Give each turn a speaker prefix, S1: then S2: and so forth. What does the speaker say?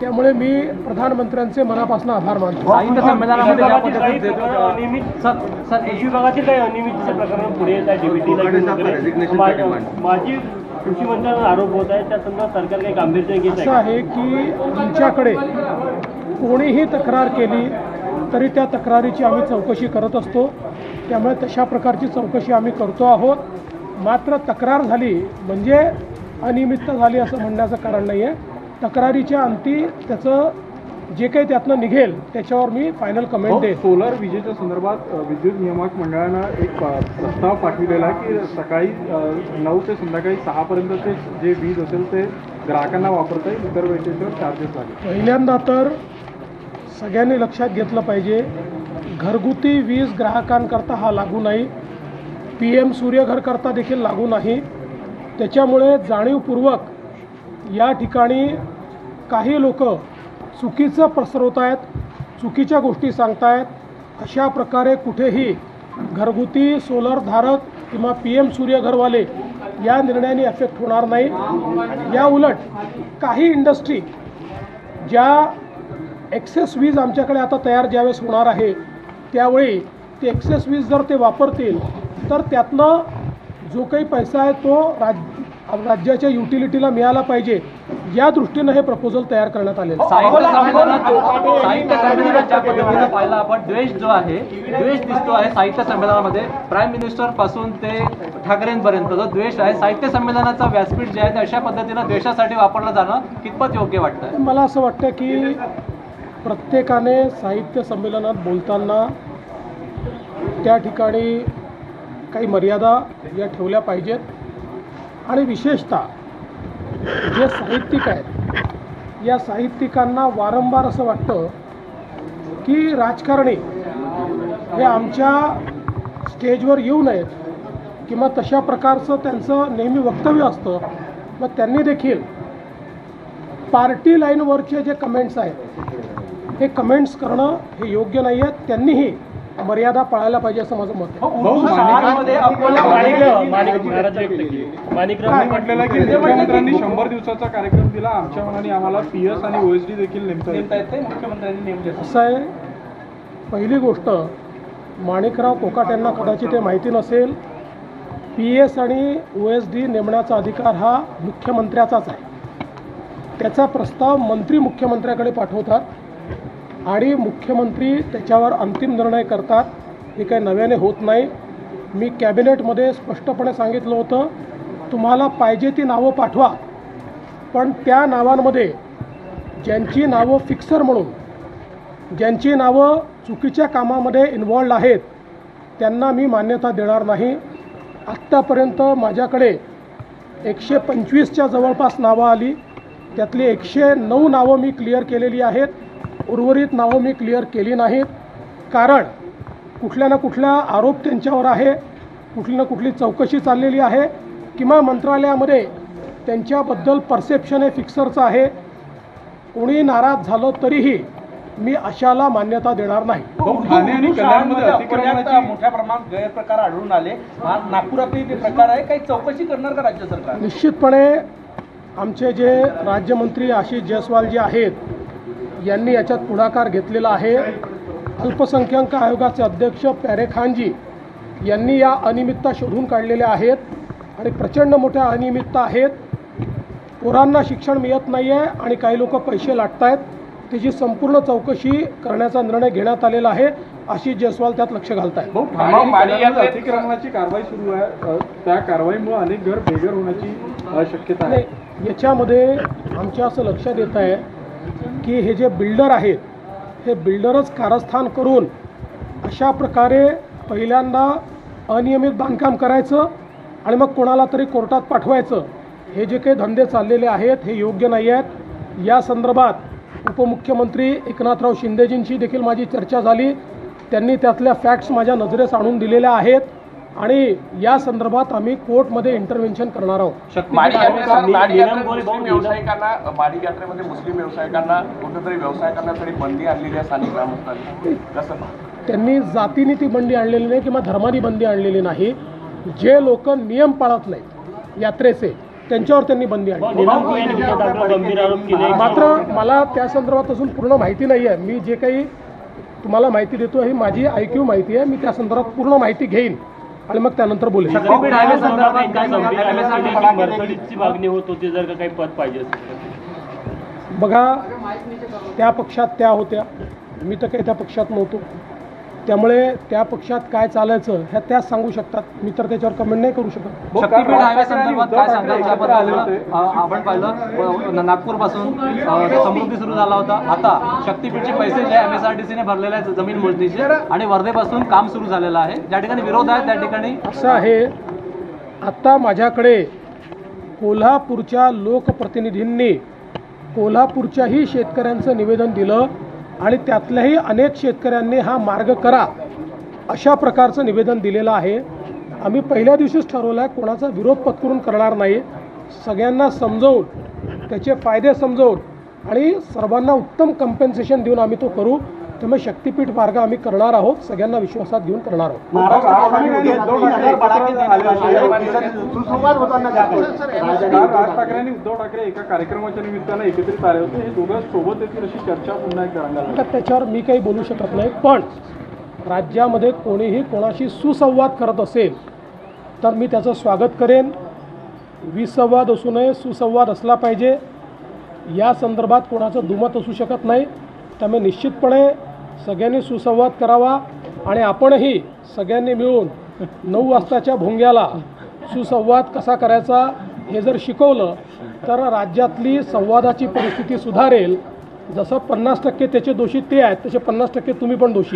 S1: त्यामुळे मी प्रधानमंत्र्यांचे मनापासून आभार मानतो.
S2: साहित्य संमेलनामध्ये ज्या पद्धतीने
S3: कृषी विभागातील काही अनियमिततेचे प्रकरण पुढे येत आहे. माझी कृषी मंत्र्यांना आरोप होत आहे, त्या संदर्भात सरकार काही गांभीर्याने घेत
S1: असं आहे की आमच्याकडे कोणीही तक्रार केली तरी त्या तक्रारीची आम्ही चौकशी करत असतो. त्यामुळे तशा प्रकारची चौकशी आम्ही करतो आहोत. मात्र तक्रार झाली म्हणजे अनियमितता झाली असं म्हणण्याचं कारण नाही आहे. तक्रारीच्या अंती त्याचं जे काही त्यातनं निघेल त्याच्यावर मी फायनल कमेंट देईन.
S4: सोलर विजेच्या संदर्भात विद्युत नियामक मंडळानं एक प्रस्ताव पाठविलेला आहे की सकाळी 9 ते संध्याकाळी 6 पर्यंतचे जे वीज असेल ते ग्राहकांना वापरता येईल, इतर वेळेच्यावर चार्जेस लागेल.
S1: पहिल्यांदा तर सगळ्यांनी लक्षात घेतलं पाहिजे, घरगुती वीज ग्राहकांकरता हा लागू नाही, PM सूर्यघर करता देखील लागू नाही. त्याच्यामुळे जाणीवपूर्वक या ठिकाणी काही लोक चुकीचं पसरवत आहेत, चुकीच्या गोष्टी सांगतायत. अशा प्रकारे कुठेही घरगुती सोलरधारक किंवा PM सूर्यघरवाले या निर्णयाने अफेक्ट होणार नाही. या उलट काही इंडस्ट्री ज्या एक्सेस वीज आमच्याकडे आता तयार ज्यावेळेस होणार आहे त्यावेळी ते एक्सेस वीज जर ते वापरतील तर त्यातनं जो काही पैसा आहे तो राज्याच्या युटिलिटीला मिळाला पाहिजे, या दृष्टीनं हे प्रपोजल तयार करण्यात आलेलं आहे.
S2: साहित्य संमेलनात ज्या पद्धतीने पाहिलं आपण, द्वेष जो आहे, द्वेष दिसतो आहे साहित्य संमेलनामध्ये. प्राईम मिनिस्टर पासून ते ठाकरेंपर्यंत जो द्वेष आहे, साहित्य संमेलनाचा व्यासपीठ जे आहे ते अशा पद्धतीनं द्वेषासाठी वापरलं जाणं कितपत योग्य वाटतं?
S1: मला असं वाटतं की प्रत्येकाने साहित्य संमेलनात बोलताना त्या ठिकाणी काही मर्यादा या ठेवल्या पाहिजेत. आणि विशेषतः जे साहित्यिक आहेत या साहित्यिकांना वारंवार असं वाटतं की राजकारणी हे आमच्या स्टेजवर येऊ नयेत किंवा तशा प्रकारचं त्यांचं नेहमी वक्तव्य असतं. मग त्यांनी देखील पार्टी लाईनवरचे जे कमेंट्स आहेत हे कमेंट्स करणं हे योग्य नाही आहे. त्यांनीही मर्यादा पाळायला पाहिजे असं माझं मत आहे.
S4: म्हटलेलं की मुख्यमंत्र्यांनी 100 दिवसाचा कार्यक्रम दिला, आमच्या मनाने आम्हाला PS आणि OSD देखील नेमता येते, मुख्यमंत्र्यांनी नेमले.
S1: असं आहे, पहिली गोष्ट माणिकराव कोकाट यांना कदाचित ते माहिती नसेल, PS आणि OSD नेमण्याचा अधिकार हा मुख्यमंत्र्याचाच आहे. त्याचा प्रस्ताव मंत्री मुख्यमंत्र्याकडे पाठवतात आणि मुख्यमंत्री त्याच्यावर अंतिम निर्णय करतात. हे काही नव्याने होत नाही. मी कॅबिनेटमध्ये स्पष्टपणे सांगितलं होतं, तुम्हाला पाहिजे ती नावं पाठवा, पण त्या नावांमध्ये ज्यांची नावं फिक्सर म्हणून, ज्यांची नावं चुकीच्या कामामध्ये इन्व्हॉल्ड आहेत त्यांना मी मान्यता देणार नाही. आत्तापर्यंत माझ्याकडे 125च्या जवळपास नावं आली, त्यातली 109 नावं मी क्लिअर केलेली आहेत. उर्वरित नावं मी क्लिअर केली नाहीत, कारण कुठल्या ना कुठला आरोप त्यांच्यावर आहे, कुठली ना कुठली चौकशी चाललेली आहे किंवा मंत्रालयामध्ये त्यांच्याबद्दल परसेप्शन हे फिक्सरचं आहे. कोणी नाराज झालं तरीही मी अशाला मान्यता देणार नाही.
S4: ठाणे आणि कल्याणमध्ये अतिक्रमणाची
S5: मोठ्या प्रमाणात गैरप्रकार आढळून आले. नागपुरातही ते प्रकार आहे, काही चौकशी करणार का राज्य सरकार?
S1: निश्चितपणे आमचे जे राज्यमंत्री आशिष जयस्वाल जे आहेत यांनी याच्यात पुढाकार घेतलेला आहे. अल्पसंख्याक आयोगाचे अध्यक्ष प्यारेखानजी यांनी या अनियमितता शोधून काढलेल्या आहेत आणि प्रचंड मोठ्या अनियमितता आहेत. पोरांना शिक्षण मिळत नाही आहे आणि काही लोक पैसे लाटत आहेत. त्याची संपूर्ण चौकशी करण्याचा निर्णय घेण्यात आलेला आहे. आशिष जयस्वाल त्यात लक्ष घालत आहेत.
S4: अतिक्रमणाची कारवाई सुरू आहे, त्या कारवाईमुळे अनेक घर बेघर होण्याची शक्यता आहे.
S1: याच्यामध्ये आमच्या असं लक्षात येत आहे की हे जे बिल्डर आहेत हे बिल्डरच कारस्थान करून अशा प्रकारे पहिल्यांदा अनियमित बांधकाम करायचं आणि मग कोणाला तरी कोर्टात पाठवायचं. हे जे काही धंदे चाललेले आहेत हे योग्य नाही आहेत. या संदर्भात उपमुख्यमंत्री एकनाथराव शिंदेजींशी देखील माझी चर्चा झाली. त्यांनी त्यातल्या फॅक्ट्स माझ्या नजरेस आणून दिलेल्या आहेत आणि या संदर्भात आम्ही कोर्टमध्ये इंटरव्हेन्शन करणार आहोत.
S6: माणिक यात्रेमध्ये मुस्लिम व्यावसायिकांना कुठेतरी व्यवसाय करण्यासाठी बंदी आणलेली आहे स्थानिक ग्रामस्थांनी, कसं?
S1: त्यांनी जातीने ती बंदी आणलेली नाही किंवा धर्मानी बंदी आणलेली नाही. जे लोक नियम पाळत नाहीत यात्रेचे त्यांच्यावर त्यांनी बंदी आणली.
S3: निलंबन यांनी उद्धव ठाकरे गंभीर आरोप केले.
S1: मात्र मला त्या संदर्भात अजून पूर्ण माहिती नाही आहे. मी जे काही तुम्हाला माहिती देतो ही माझी IQ माहिती आहे. मी त्या संदर्भात पूर्ण माहिती घेईन आणि मग त्यानंतर बोलेन.
S2: शक्तीपीठ हायवे संदर्भात काय सांगाल?
S3: मर्सडीजची मागणी होत होती, जर का काही पद पाहिजे असेल तर.
S1: बघा, त्या पक्षात त्या होत्या, मी तर काही त्या पक्षात नव्हतो. त्यामुळे त्या पक्षात काय चालायचं ह्या त्याच सांगू शकतात. मी तर त्याच्यावर कमेंट नाही करू शकत.
S2: शक्तीपीठ हायवे संदर्भात काय सांगाल? ज्या पद्धतीनं आपण पाहिलं नागपूरपासून समृद्धी सुरू झाला होता, आता शक्तीपीठचे पैसे जे MSRDCने भरलेले आहेत जमीन मोजणीचे आणि वर्धेपासून काम सुरू झालेलं आहे. ज्या ठिकाणी विरोध आहे त्या ठिकाणी
S1: असं आहे, आता माझ्याकडे कोल्हापूरच्या लोकप्रतिनिधींनी कोल्हापूरच्याही शेतकऱ्यांचं निवेदन दिलं आणि त्यातल्याही अनेक शेतकऱ्यांनी हा मार्ग करा अशा प्रकारचं निवेदन दिलेलं आहे. आम्ही पहिल्या दिवशीच ठरवलं आहे कोणाचा विरोध पत्करून करणार नाही. सगळ्यांना समजवून त्याचे फायदे समजवून आणि सर्वांना उत्तम कम्पेन्सेशन देऊन आम्ही तो करू. त्यामुळे शक्तीपीठ मार्ग आम्ही करणार आहोत, सगळ्यांना विश्वासात घेऊन करणार आहोत.
S4: राज ठाकरे आणि उद्धव ठाकरे एका कार्यक्रमाच्या निमित्तानं एकत्रित आले होते. हे दोघं सोबत येतील अशी चर्चा पुन्हा एकदा रंगाला
S1: आता त्याच्यावर मी काही बोलू शकत नाही. पण राज्यामध्ये कोणीही कोणाशी सुसंवाद करत असेल तर मी त्याचं स्वागत करेन. विसंवाद असू नये, सुसंवाद असला पाहिजे. या संदर्भात कोणाचं दुमत असू शकत नाही. त्यामुळे निश्चितपणे सगळ्यांनी सुसंवाद करावा आणि आपणही सगळ्यांनी मिळून 9 वाजताच्या भोंग्याला सुसंवाद कसा करायचा हे जर शिकवलं तर राज्यातली संवादाची परिस्थिती सुधारेल. जसं 50% त्याचे दोषी ते आहेत तसे 50% तुम्ही पण दोषी आहात.